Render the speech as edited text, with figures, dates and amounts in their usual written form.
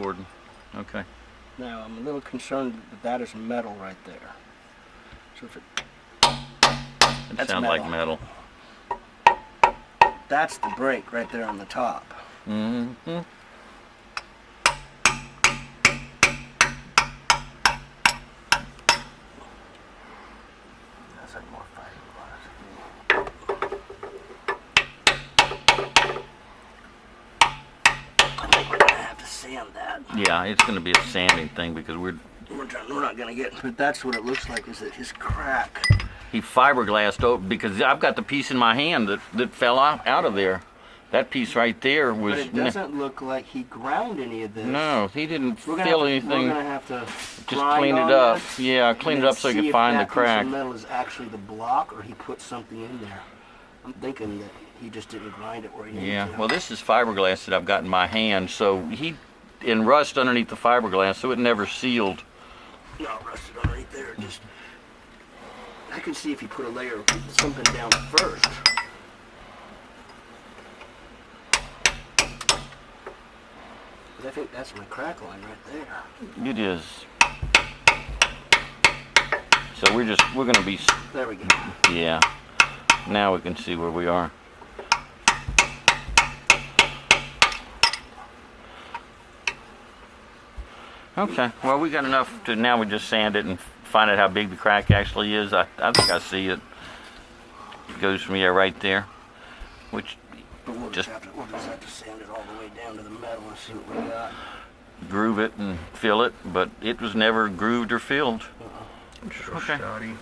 recording. Okay. Now I'm a little concerned that that is metal right there. So if it It sounds like metal. That's the brake right there on the top. Mm-hmm. That's like more fiberglass. I think we're gonna have to sand that. Yeah, it's going to be a sanding thing because we're not gonna get. But that's what it looks like. Is that his crack? he fiberglassed over because I've got the piece in my hand that fell out of there. That piece right there was. But it doesn't look like he ground any of this. No, he didn't We're feel anything. We're gonna have to Just clean it up. Yeah, clean it up so you can find the crack. See if that piece of metal is actually the block, or he put something in there. I'm thinking that he just didn't grind it where he needed to. Yeah, well, this is fiberglass that I've got in my hand, so he in rust underneath the fiberglass, so it never sealed. No, rusted underneath there. Just I can see if he put a layer of something down first. I think that's my crack line right there. It is. So we're gonna be. There we go. Yeah. Now we can see where we are. Okay. Well, we got enough to now. We just sand it and find out how big the crack actually is. I think I see it. It goes from right there, which. But we'll just have to sand it all the way down to the metal and see what we got. Groove it and fill it, but it was never grooved or filled. Shoddy.